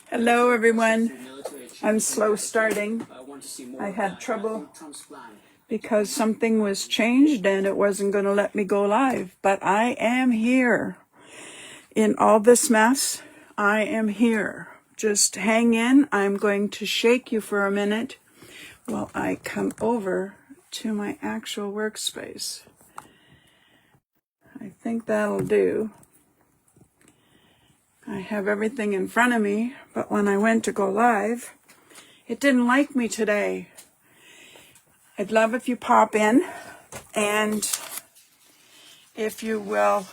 Hello everyone. I'm slow starting. I had trouble because something was changed and it wasn't going to let me go live. But I am here. In all this mess, I am here. Just hang in. I'm going to shake you for a minute while I come over to my actual workspace. I think that'll do. I have everything in front of me, but when I went to go live, it didn't like me today. I'd love if you pop in and if you will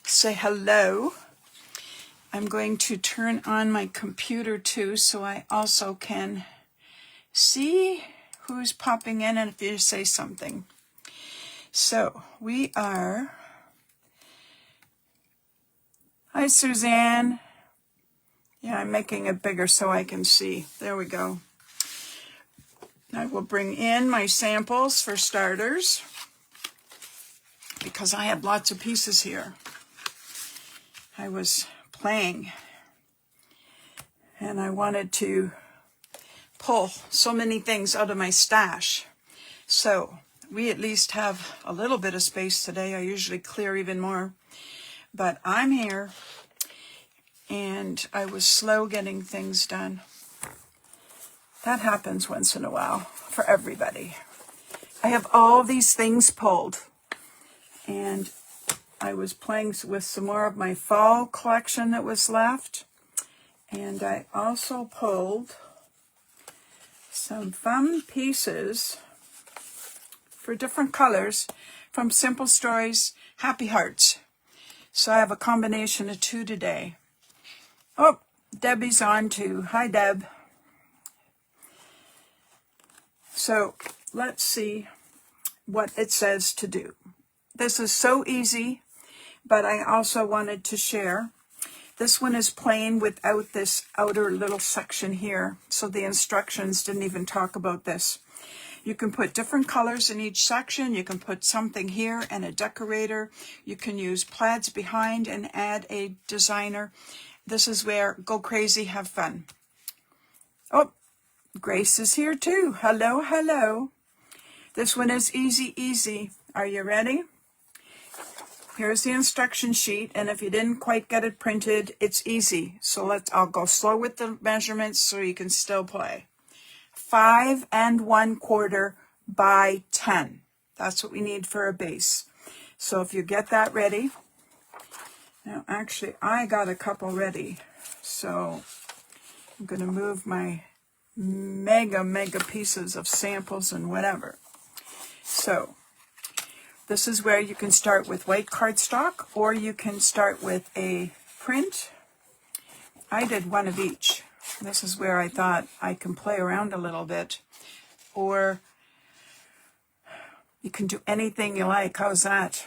say hello. I'm going to turn on my computer too so I also can see who's popping in and if you say something. So we are... Hi, Suzanne. Yeah, I'm making it bigger so I can see. There we go. I will bring in my samples for starters because I have lots of pieces here. I was playing and I wanted to pull so many things out of my stash. So we at least have a little bit of space today. I usually clear even more. But I'm here, and I was slow getting things done. That happens once in a while for everybody. I have all these things pulled, and I was playing with some more of my fall collection that was left, and I also pulled some fun pieces for different colors from Simple Stories Happy Hearts. So I have a combination of two today. Oh, Debbie's on too. Hi, Deb. So let's see what it says to do. This is so easy, but I also wanted to share. This one is plain without this outer little section here. So the instructions didn't even talk about this. You can put different colors in each section. You can put something here and a decorator. You can use plaids behind and add a designer. This is where go crazy, have fun. Oh, Grace is here too. Hello, hello. This one is easy, easy. Are you ready? Here's the instruction sheet, and if you didn't quite get it printed, it's easy. So I'll go slow with the measurements so you can still play. 5 1/4 by 10. That's what we need for a base. So if you get that ready. Now, actually, I got a couple ready. So I'm going to move my mega pieces of samples and whatever. So this is where you can start with white cardstock, or you can start with a print. I did one of each. This is where I thought I can play around a little bit. Or you can do anything you like. How's that?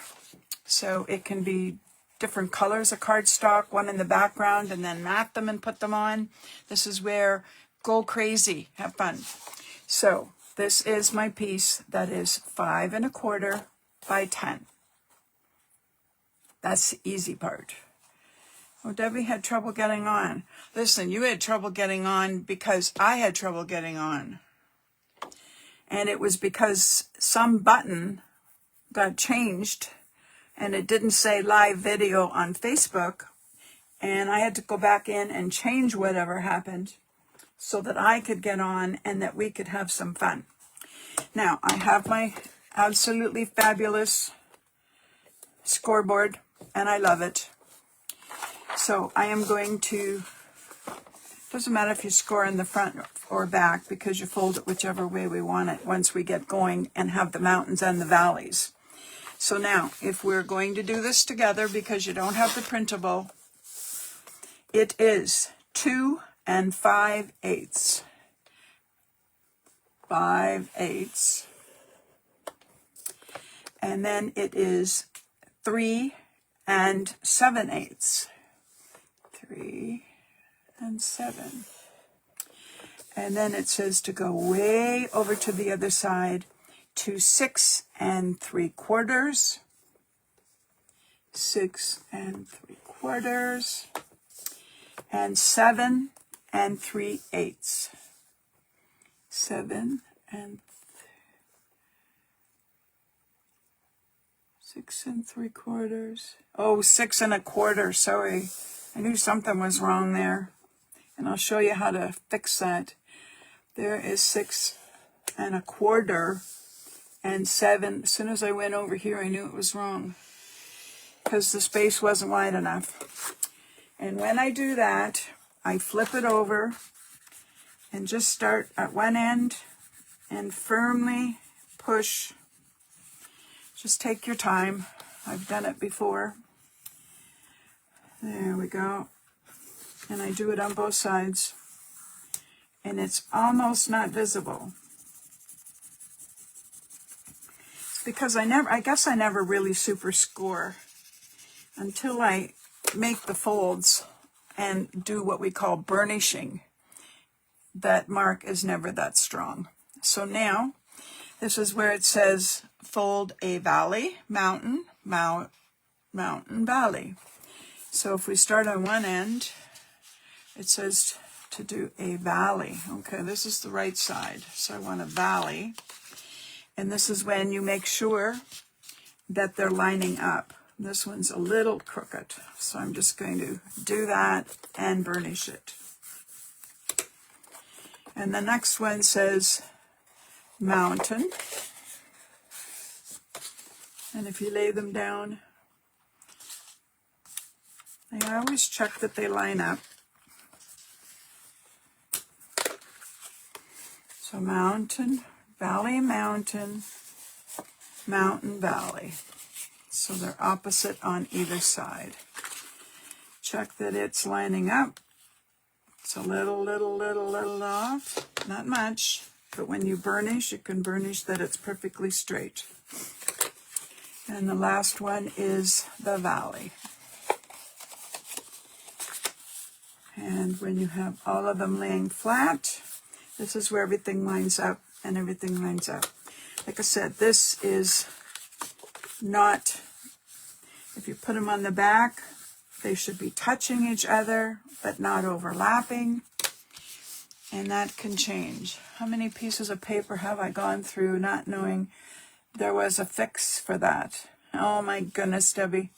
So it can be different colors of cardstock, one in the background, and then mat them and put them on. This is where go crazy, have fun. So this is my piece that is 5 1/4 by 10. That's the easy part. Oh, Debbie had trouble getting on. Listen, you had trouble getting on because I had trouble getting on. And it was because some button got changed and it didn't say live video on Facebook. And I had to go back in and change whatever happened so that I could get on and that we could have some fun. Now, I have my absolutely fabulous scoreboard and I love it. So I am going to, doesn't matter if you score in the front or back because you fold it whichever way we want it once we get going and have the mountains and the valleys. So now, if we're going to do this together because you don't have the printable, it is 2 5/8. 5/8. And then it is 3 7/8. 3 7. And then it says to go way over to the other side to 6 3/4. 6 3/4. and 7 3/8. 7 6 3/4. Oh, 6 1/4. Sorry, I knew something was wrong there, and I'll show you how to fix that. There is 6 1/4 and 7. As soon as I went over here, I knew it was wrong because the space wasn't wide enough. And when I do that, I flip it over and just start at one end and firmly push. Just take your time. I've done it before. There we go. And I do it on both sides. And it's almost not visible. It's because I guess I never really super score until I make the folds and do what we call burnishing. That mark is never that strong. So now, this is where it says fold a valley, mountain, mountain, valley. So if we start on one end, it says to do a valley. Okay, this is the right side. So I want a valley. And this is when you make sure that they're lining up. This one's a little crooked. So I'm just going to do that and burnish it. And the next one says mountain. And if you lay them down, I always check that they line up. So mountain, valley, mountain, mountain, valley. So they're opposite on either side. Check that it's lining up. It's a little off, not much. But when you burnish, you can burnish that it's perfectly straight. And the last one is the valley. And when you have all of them laying flat, this is where everything lines up and everything lines up. Like I said, this is not, if you put them on the back, they should be touching each other, but not overlapping. And that can change. How many pieces of paper have I gone through not knowing there was a fix for that? Oh my goodness, Debbie.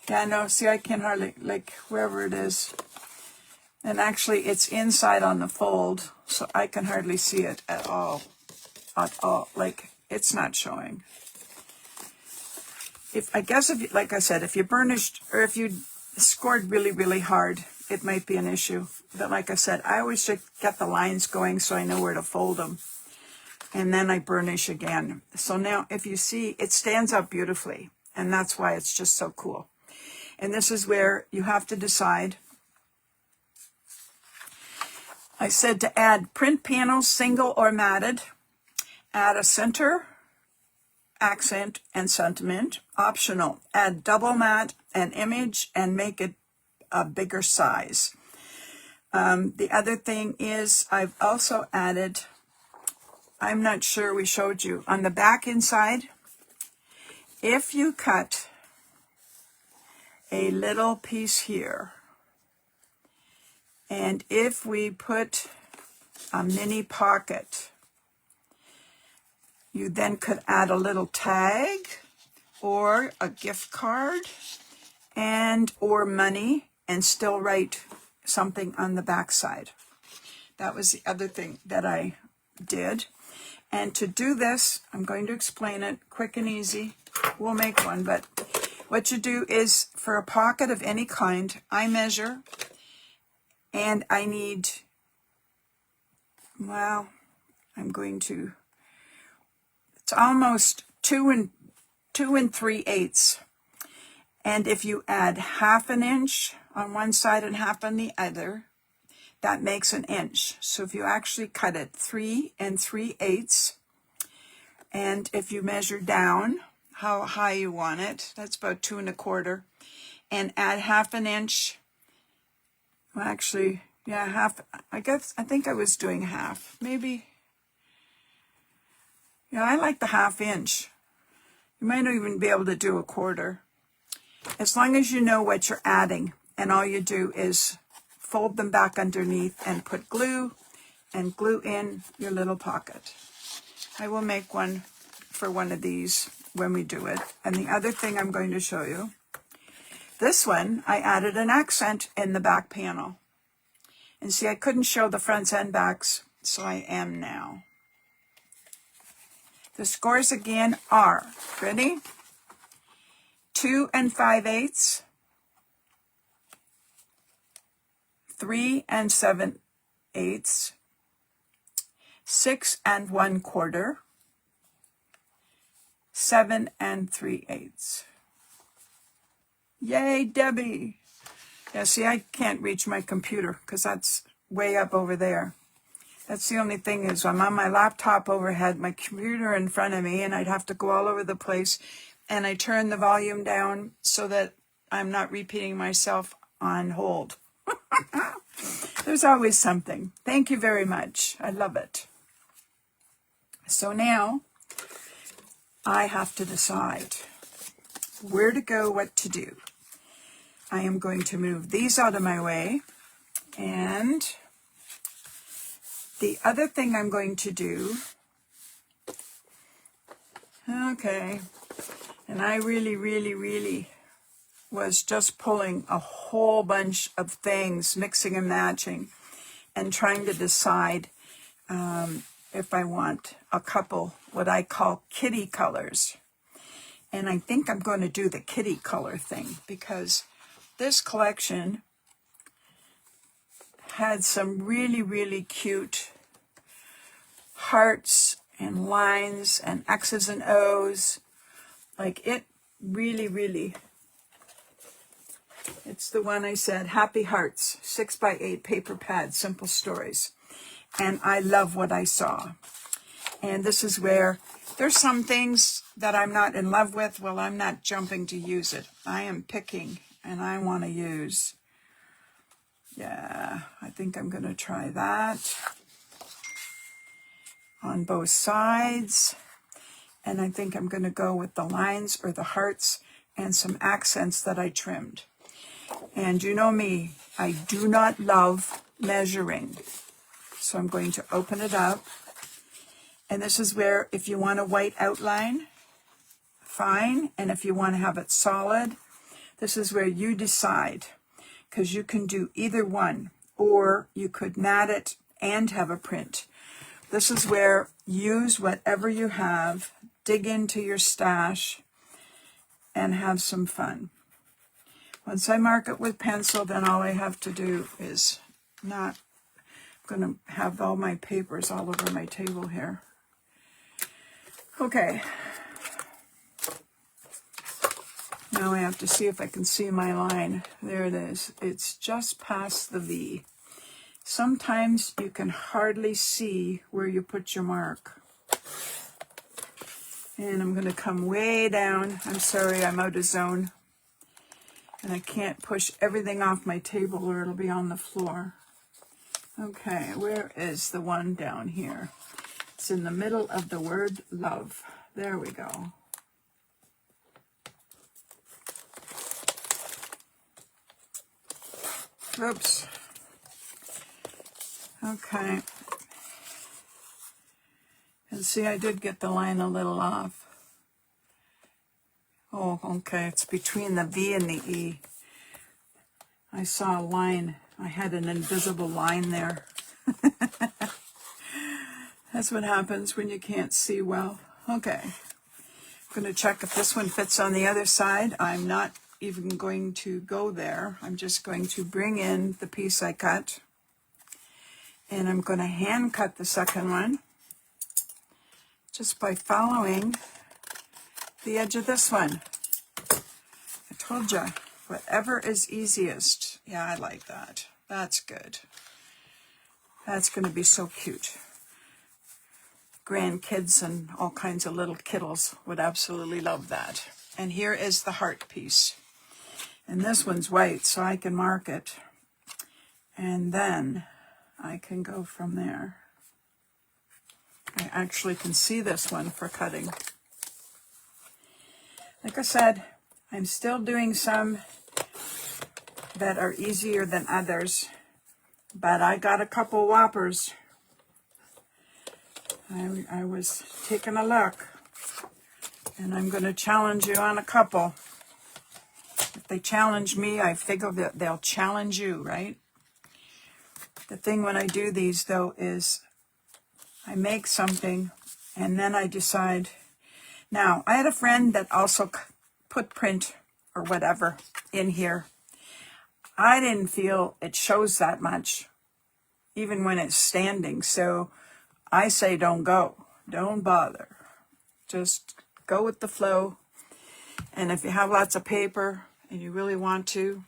Yeah, no, see, I can hardly, like, wherever it is. And actually, it's inside on the fold, so I can hardly see it at all. Like, it's not showing. I guess, like I said, if you burnished, or if you scored really hard, it might be an issue. But like I said, I always should get the lines going so I know where to fold them. And then I burnish again. So now, if you see, it stands up beautifully. And that's why it's just so cool. And this is where you have to decide. I said to add print panels, single or matted. Add a center, accent, and sentiment. Optional. Add double matte and image and make it a bigger size. The other thing is I've also added, I'm not sure we showed you, on the back inside, if you cut a little piece here, and if we put a mini pocket, you then could add a little tag or a gift card and or money and still write something on the back side. That was the other thing that I did. And to do this, I'm going to explain it quick and easy. We'll make one, but what you do is for a pocket of any kind, I measure, and I need, well, I'm going to, it's almost 2 3/8. And if you add 1/2 inch on one side and 1/2 on the other, that makes an inch. So if you actually cut it 3 3/8, and if you measure down how high you want it, that's about 2 1/4, and add 1/2 inch. Well, actually, yeah, half. I think I was doing half, maybe. Yeah, I like the 1/2 inch. You might not even be able to do 1/4. As long as you know what you're adding, and all you do is fold them back underneath and put glue and glue in your little pocket. I will make one for one of these when we do it. And the other thing I'm going to show you, this one, I added an accent in the back panel. And see, I couldn't show the fronts and backs, so I am now. The scores again are, ready? 2 5/8, 3 7/8, 6 1/4, 7 3/8. Yay, Debbie! Yeah, see, I can't reach my computer because that's way up over there. That's the only thing is I'm on my laptop overhead, my computer in front of me, and I'd have to go all over the place. And I turn the volume down so that I'm not repeating myself on hold. There's always something. Thank you very much. I love it. So now I have to decide where to go, what to do. I am going to move these out of my way. And the other thing I'm going to do, okay, and I really was just pulling a whole bunch of things, mixing and matching, and trying to decide if I want a couple, what I call kitty colors. And I think I'm going to do the kitty color thing because this collection had some really cute hearts and lines and X's and O's. Like it really, it's the one I said, Happy Hearts, 6x8 paper pad, simple stories. And I love what I saw. And this is where there's some things that I'm not in love with. Well, I'm not jumping to use it. I am picking and I want to use. Yeah, I think I'm going to try that on both sides. And I think I'm going to go with the lines or the hearts and some accents that I trimmed. And you know me, I do not love measuring. So I'm going to open it up. And this is where if you want a white outline, fine. And if you want to have it solid, this is where you decide. Because you can do either one. Or you could mat it and have a print. This is where use whatever you have, dig into your stash, and have some fun. Once I mark it with pencil, then all I have to do is not, I'm going to have all my papers all over my table here. Okay. Now I have to see if I can see my line. There it is. It's just past the V. Sometimes you can hardly see where you put your mark. And I'm going to come way down. I'm sorry, I'm out of zone. And I can't push everything off my table or it'll be on the floor. Okay, where is the one down here? It's in the middle of the word love. There we go. Oops. Okay. And see, I did get the line a little off. Oh, okay, it's between the V and the E. I saw a line. I had an invisible line there. That's what happens when you can't see well. Okay. I'm going to check if this one fits on the other side. I'm not even going to go there. I'm just going to bring in the piece I cut. And I'm going to hand cut the second one just by following the edge of this one. I told you, whatever is easiest. Yeah, I like that. That's good. That's going to be so cute. Grandkids and all kinds of little kiddles would absolutely love that. And here is the heart piece. And this one's white, so I can mark it. And then I can go from there. I actually can see this one for cutting. Like I said, I'm still doing some that are easier than others. but I got a couple whoppers. I was taking a look, and I'm going to challenge you on a couple. If they challenge me, I figure that they'll challenge you, right? The thing when I do these, though, is I make something, and then I decide. Now, I had a friend that also put print or whatever in here. I didn't feel it shows that much, even when it's standing. So I say don't go. Don't bother. Just go with the flow. And if you have lots of paper and you really want to.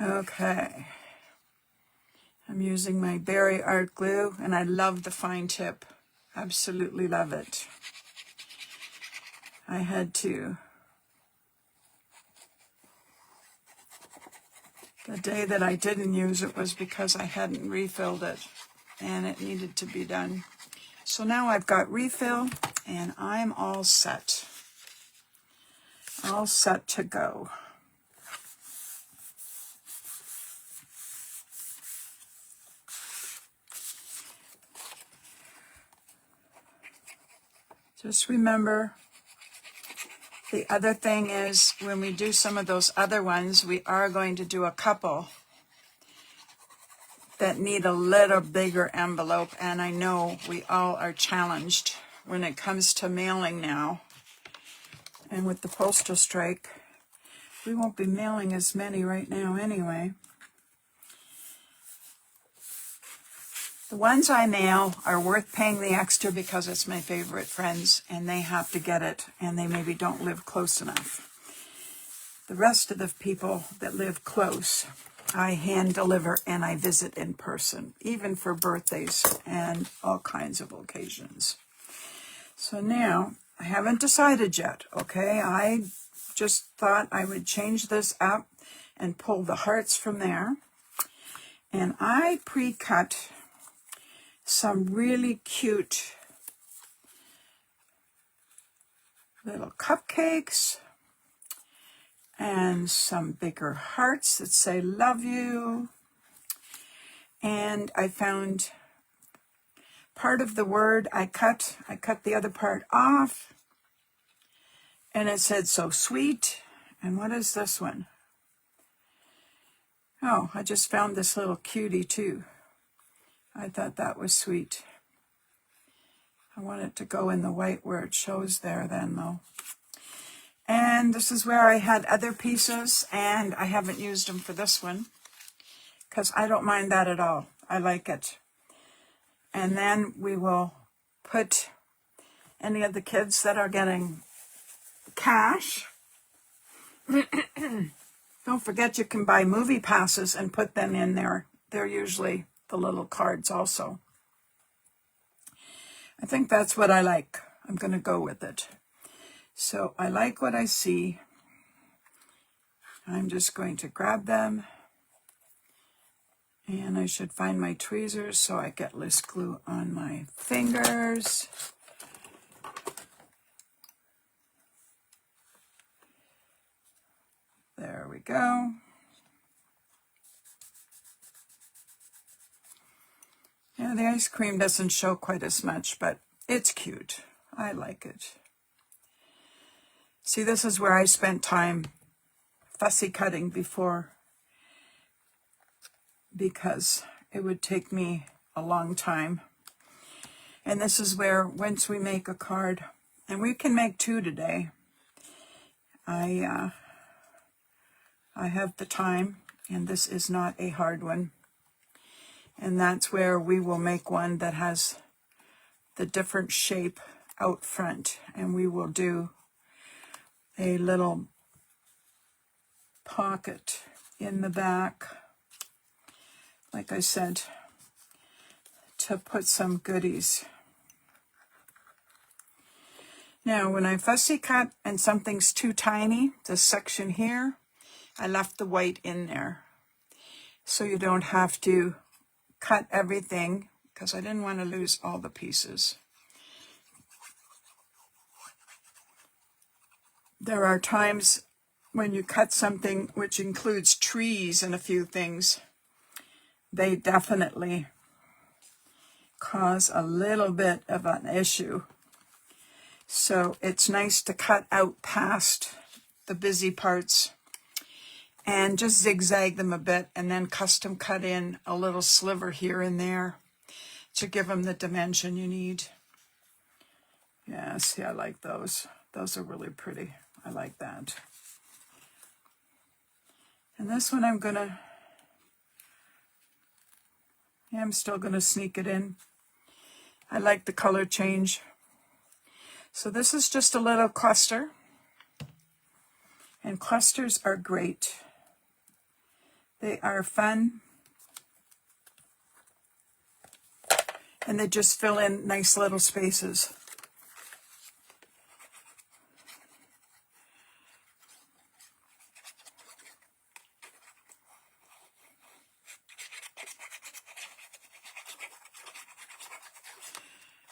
Okay. I'm using my Berry Art Glue, and I love the fine tip. Absolutely love it. I had to. The day that I didn't use it was because I hadn't refilled it, and it needed to be done. So now I've got refill, and I'm all set. All set to go. Just remember, the other thing is when we do some of those other ones, we are going to do a couple that need a little bigger envelope, and I know we all are challenged when it comes to mailing now. And with the postal strike, we won't be mailing as many right now anyway. The ones I mail are worth paying the extra because it's my favorite friends, and they have to get it, and they maybe don't live close enough. The rest of the people that live close, I hand deliver and I visit in person, even for birthdays and all kinds of occasions. So now, I haven't decided yet, okay? I just thought I would change this up and pull the hearts from there. And I pre-cut some really cute little cupcakes and some bigger hearts that say love you. And I found part of the word I cut the other part off, and it said so sweet. And what is this one? Oh, I just found this little cutie too. I thought that was sweet. I want it to go in the white where it shows there then though. And this is where I had other pieces, and I haven't used them for this one because I don't mind that at all. I like it. And then we will put any of the kids that are getting cash. Don't forget you can buy movie passes and put them in there. They're usually the little cards also. I think that's what I like. I'm going to go with it. So I like what I see. I'm just going to grab them. And I should find my tweezers so I get less glue on my fingers. There we go. Yeah, the ice cream doesn't show quite as much, but it's cute. I like it. See, this is where I spent time fussy cutting before, because it would take me a long time. And this is where, once we make a card, and we can make 2 today, I have the time, and this is not a hard one. And that's where we will make one that has the different shape out front, and we will do a little pocket in the back, like I said, to put some goodies. Now, when I fussy cut and something's too tiny, this section here, I left the white in there. So you don't have to cut everything, because I didn't want to lose all the pieces. There are times when you cut something which includes trees and a few things, they definitely cause a little bit of an issue. So it's nice to cut out past the busy parts and just zigzag them a bit, and then custom cut in a little sliver here and there to give them the dimension you need. Yeah, see, I like those. Those are really pretty. I like that. And this one I'm still gonna sneak it in. I like the color change. So this is just a little cluster. And clusters are great. They are fun. And they just fill in nice little spaces.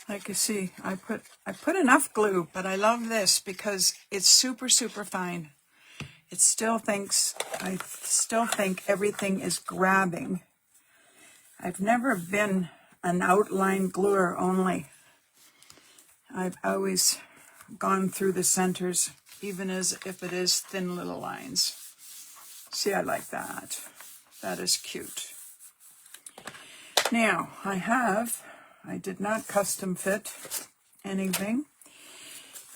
Like you see, I put enough glue, but I love this because it's super, super fine. I still think everything is grabbing. I've never been an outline gluer only. I've always gone through the centers, even as if it is thin little lines. See, I like that. That is cute. Now, I did not custom fit anything.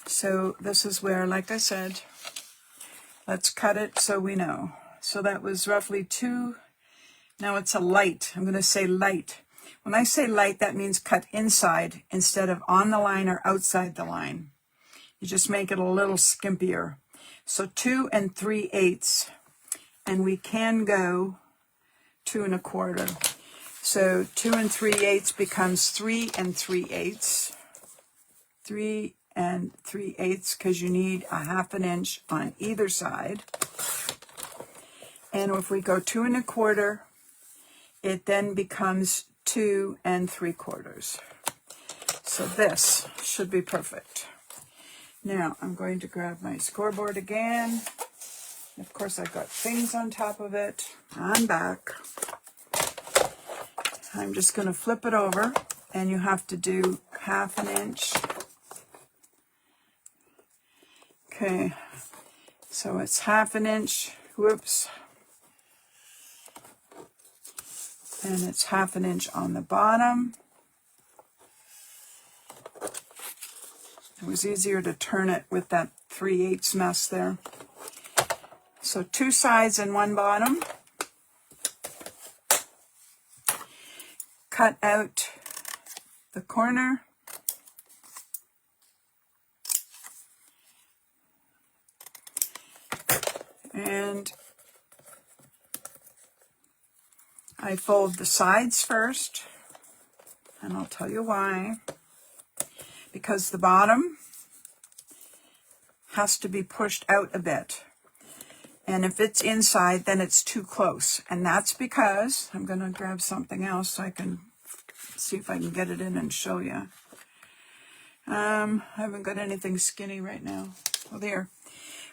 So this is where, like I said, let's cut it so we know. So that was roughly 2. Now it's a light. I'm going to say light. When I say light, that means cut inside instead of on the line or outside the line. You just make it a little skimpier. So 2 3/8. And we can go 2 1/4. So 2 3/8 becomes 3 3/8. 3 3/8, because you need a 1/2 inch on either side. And if we go 2 1/4, it then becomes 2 3/4. So this should be perfect. Now I'm going to grab my scoreboard again. Of course, I've got things on top of it. I'm back. I'm just going to flip it over, and you have to do 1/2 inch. Okay, so it's 1/2 inch. Whoops. And it's 1/2 inch on the bottom. It was easier to turn it with that 3/8 mess there. So 2 sides and 1 bottom. Cut out the corner. And I fold the sides first, and I'll tell you why. Because the bottom has to be pushed out a bit. And if it's inside, then it's too close. And that's because, I'm going to grab something else so I can see if I can get it in and show you. I haven't got anything skinny right now. Oh, there.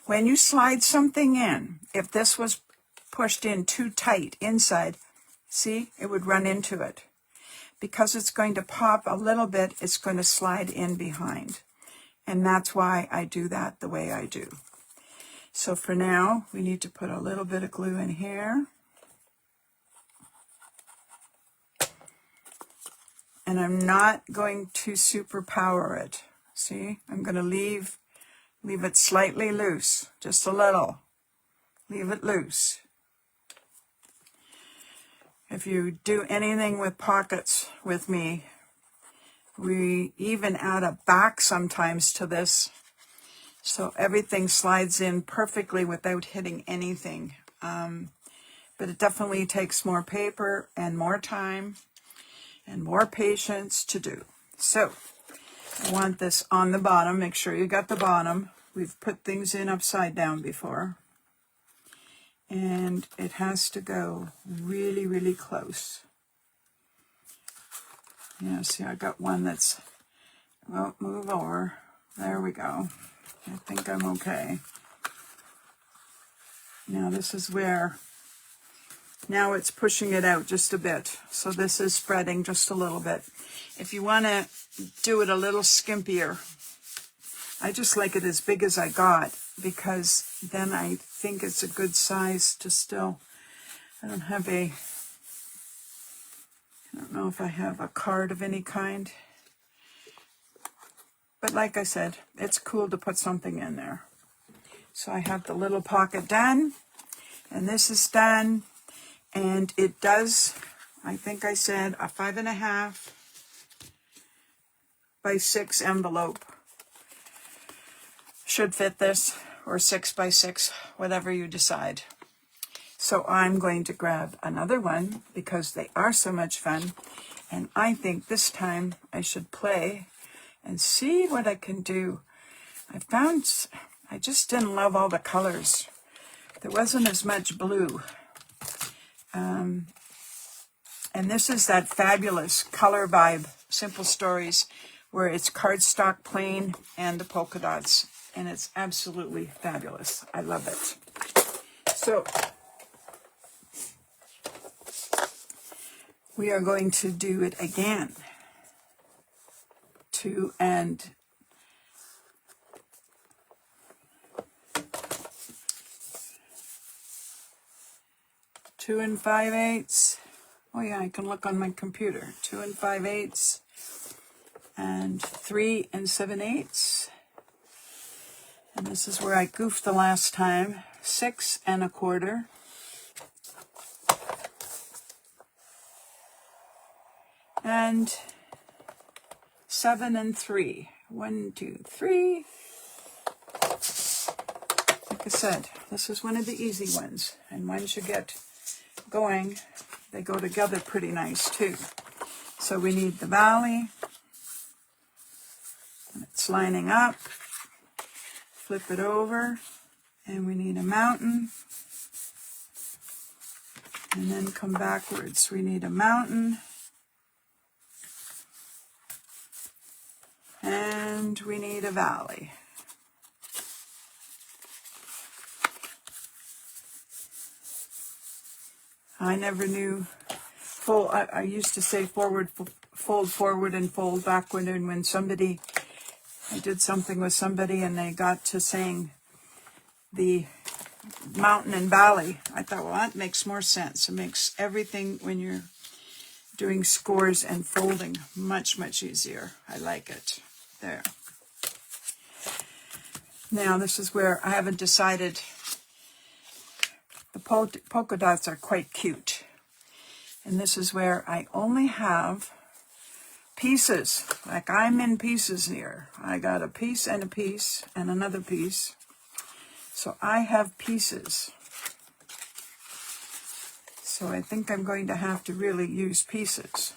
When you slide something in, if this was pushed in too tight inside, see, it would run into it. Because it's going to pop a little bit, it's going to slide in behind. And that's why I do that the way I do. So for now, we need to put a little bit of glue in here. And I'm not going to superpower it. See, I'm going to leave it slightly loose, just a little. Leave it loose. If you do anything with pockets with me, we even add a back sometimes to this, so everything slides in perfectly without hitting anything. But it definitely takes more paper and more time and more patience to do. So I want this on the bottom. Make sure you got the bottom. We've put things in upside down before. And it has to go really, really close. Yeah, see, I got one that's, well, move over. There we go. I think I'm okay. Now this is where, now it's pushing it out just a bit. So this is spreading just a little bit. If you want to do it a little skimpier, I just like it as big as I got, because then I think it's a good size to still, I don't know if I have a card of any kind. But like I said, it's cool to put something in there. So I have the little pocket done, and this is done, and it does, I think I said, a 5.5 by 6 envelope. Should fit this, or 6 by 6, whatever you decide. So I'm going to grab another one because they are so much fun, and I think this time I should play and see what I can do. I just didn't love all the colors. There wasn't as much blue. And this is that fabulous Color Vibe Simple Stories, where it's cardstock plain and the polka dots. And it's absolutely fabulous. I love it. So we are going to do it again. 2 and 5/8. Oh yeah, I can look on my computer. 2 5/8 and 3 7/8. And this is where I goofed the last time. 6 1/4. And 7 3. 1, 2, 3. Like I said, this is one of the easy ones. And once you get going, they go together pretty nice too. So we need the valley. And it's lining up. Flip it over. And we need a mountain. And then come backwards. We need a mountain. And we need a valley. I never knew I used to say fold forward and fold backward, and when I did something with somebody and they got to saying the mountain and valley, I thought, well, that makes more sense. It makes everything when you're doing scores and folding much, much easier. I like it. There. Now this is where I haven't decided. The polka dots are quite cute. And this is where I only have pieces. Like I'm in pieces here. I got a piece and another piece. So I have pieces. So I think I'm going to have to really use pieces.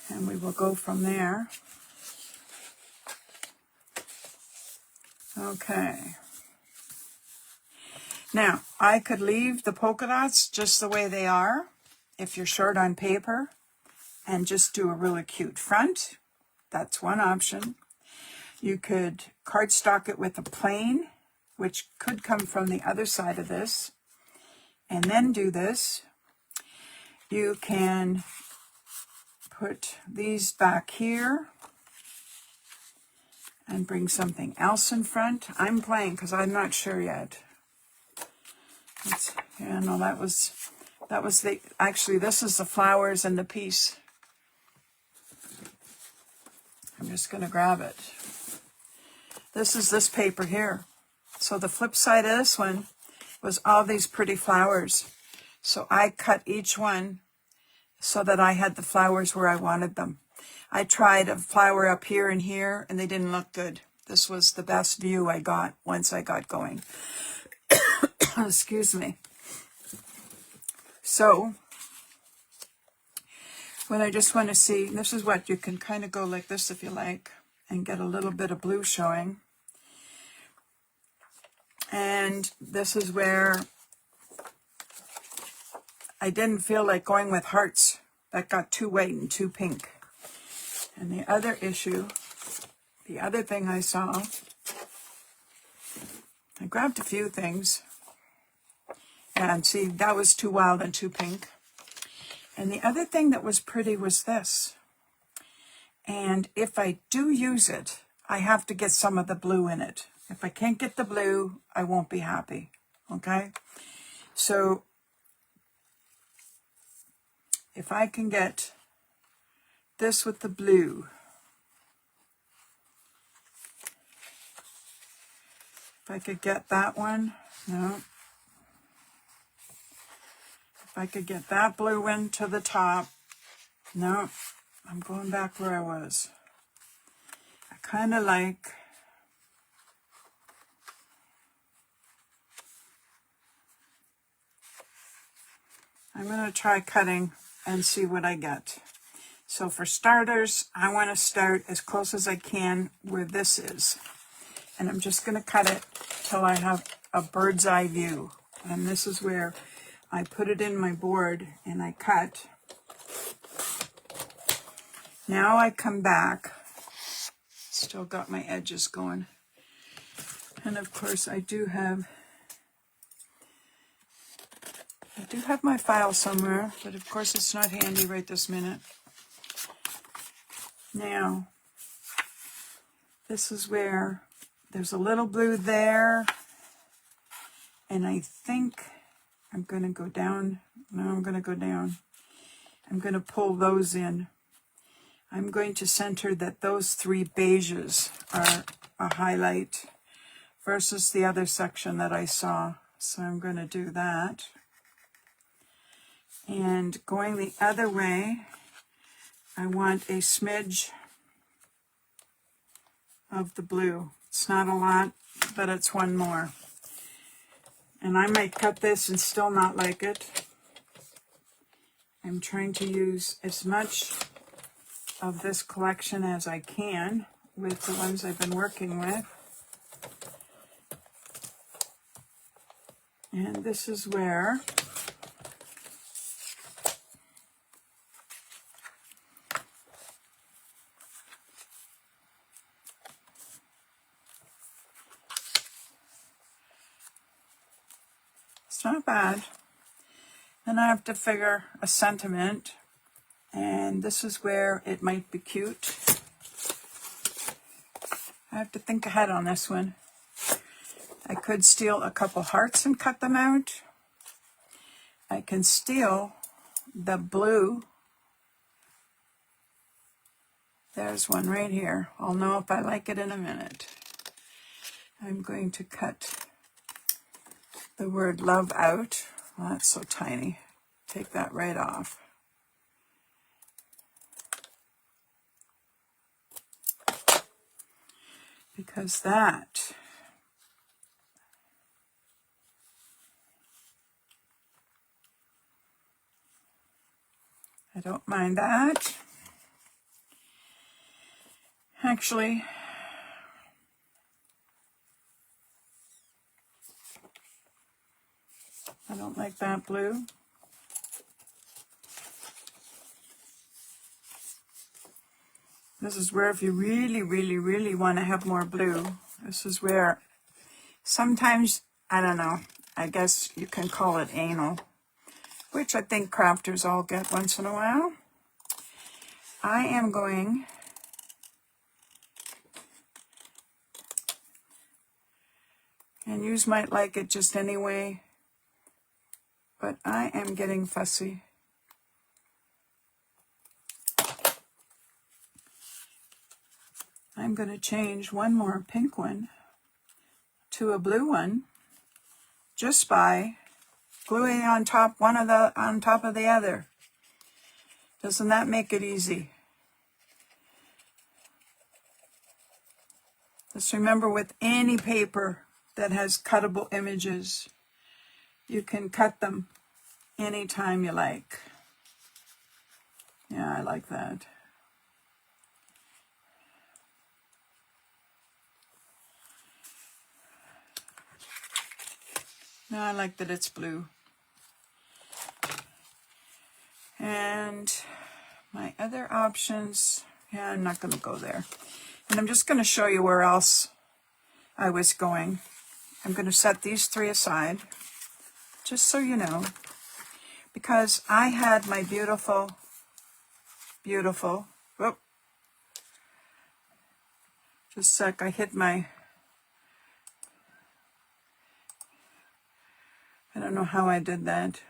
And we will go from there. Okay. Now, I could leave the polka dots just the way they are, if you're short on paper, and just do a really cute front. That's one option. You could cardstock it with a plain, which could come from the other side of this, and then do this. You can put these back here and bring something else in front. I'm playing because I'm not sure yet. Yeah, no, that was actually, this is the flowers and the piece. I'm just going to grab it. This is this paper here. So the flip side of this one was all these pretty flowers. So I cut each one so that I had the flowers where I wanted them. I tried a flower up here and here, and they didn't look good. This was the best view I got once I got going. Excuse me. So, what I just want to see, this is what you can kind of go like this if you like, and get a little bit of blue showing. And this is where I didn't feel like going with hearts. That got too white and too pink. And the other thing I saw, I grabbed a few things. And see, that was too wild and too pink. And the other thing that was pretty was this. And if I do use it, I have to get some of the blue in it. If I can't get the blue, I won't be happy. Okay? So if I can get this with the blue, if I could get that one, no. If I could get that blue one to the top, no. I'm going back where I was. I kind of like, I'm going to try cutting and see what I get. So for starters, I want to start as close as I can where this is. And I'm just going to cut it till I have a bird's eye view. And this is where I put it in my board and I cut. Now I come back. Still got my edges going. And of course I do have my file somewhere, but of course it's not handy right this minute. Now, this is where there's a little blue there, and I think I'm going to go down. No, I'm going to go down. I'm going to pull those in. I'm going to center that those three beiges are a highlight versus the other section that I saw. So I'm going to do that. And going the other way, I want a smidge of the blue. It's not a lot, but it's one more. And I might cut this and still not like it. I'm trying to use as much of this collection as I can with the ones I've been working with. And this is where it's not bad. Then I have to figure a sentiment, and this is where it might be cute. I have to think ahead on this one. I could steal a couple hearts and cut them out. I can steal the blue. There's one right here. I'll know if I like it in a minute. I'm going to cut the word love out. Well, that's so tiny. Take that right off. Because that I don't mind that. Actually, I don't like that blue. This is where if you really, really, really want to have more blue, this is where sometimes, I don't know, I guess you can call it anal, which I think crafters all get once in a while. I am going and you might like it just anyway, but I am getting fussy. I'm going to change one more pink one to a blue one just by gluing on top on top of the other. Doesn't that make it easy? Just remember, with any paper that has cuttable images, you can cut them anytime you like. Yeah, I like that. No, I like that it's blue. And my other options, yeah, I'm not going to go there. And I'm just going to show you where else I was going. I'm going to set these three aside. just so you know, because I had my beautiful, whoop, just a sec, I hit my, I don't know how I did that.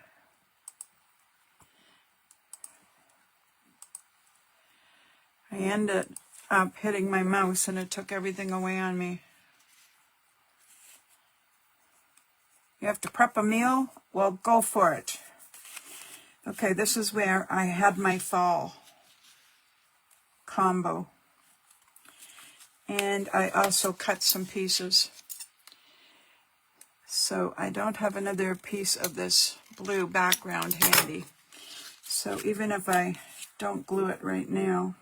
I ended up hitting my mouse and it took everything away on me. You have to prep a meal? Well, go for it. Okay, this is where I had my fall combo. And I also cut some pieces. So I don't have another piece of this blue background handy. So even if I don't glue it right now,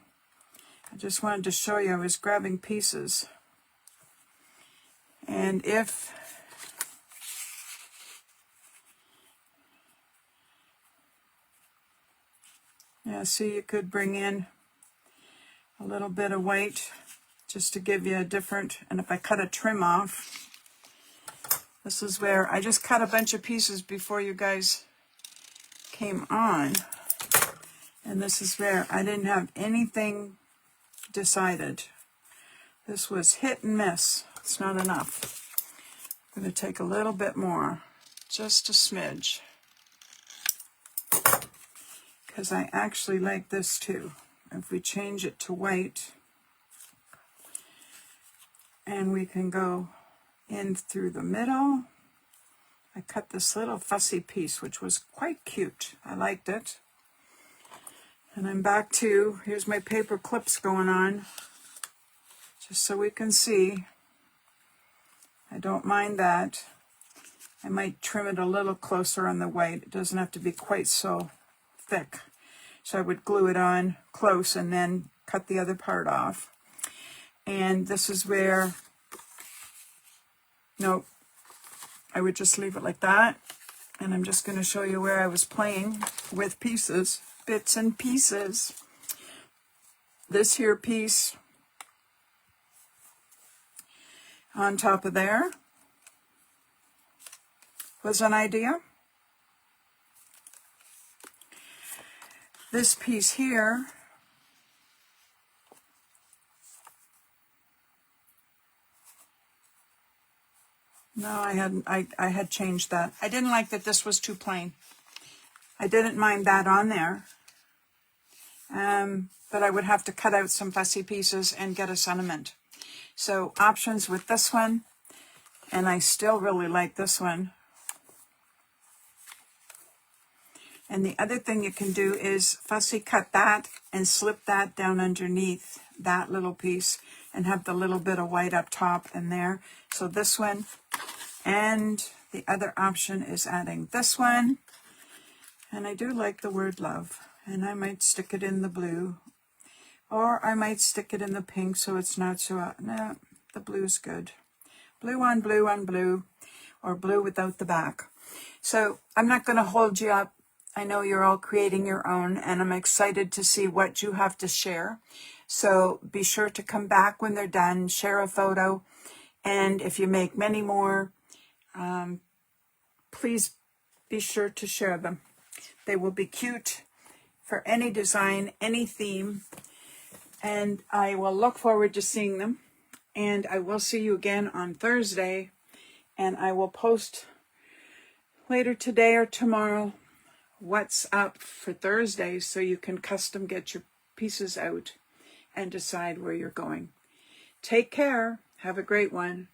I just wanted to show you I was grabbing pieces. And if yeah, see, you could bring in a little bit of white just to give you a different, and if I cut a trim off, this is where I just cut a bunch of pieces before you guys came on. And this is where I didn't have anything decided. This was hit and miss. It's not enough. I'm going to take a little bit more, just a smidge, because I actually like this too. If we change it to white, and we can go in through the middle. I cut this little fussy piece, which was quite cute. I liked it. And I'm back to, here's my paper clips going on, just so we can see. I don't mind that. I might trim it a little closer on the white. It doesn't have to be quite so thick. So I would glue it on close and then cut the other part off. And this is where, nope, I would just leave it like that. And I'm just going to show you where I was playing with pieces, bits and pieces. This here piece on top of there was an idea. This piece here no, I had changed that. I didn't like that this was too plain. I didn't mind that on there. But I would have to cut out some fussy pieces and get a sentiment. So options with this one, and I still really like this one. And the other thing you can do is fussy cut that and slip that down underneath that little piece and have the little bit of white up top and there. So this one, and the other option is adding this one. And I do like the word love, and I might stick it in the blue, or I might stick it in the pink so it's not so, no, the blue's good. Blue on blue on blue, or blue without the back. So I'm not going to hold you up. I know you're all creating your own, and I'm excited to see what you have to share. So be sure to come back when they're done, share a photo, and if you make many more, please be sure to share them. They will be cute for any design, any theme, and I will look forward to seeing them. And I will see you again on Thursday, and I will post later today or tomorrow what's up for Thursday so you can custom get your pieces out and decide where you're going. Take care. Have a great one.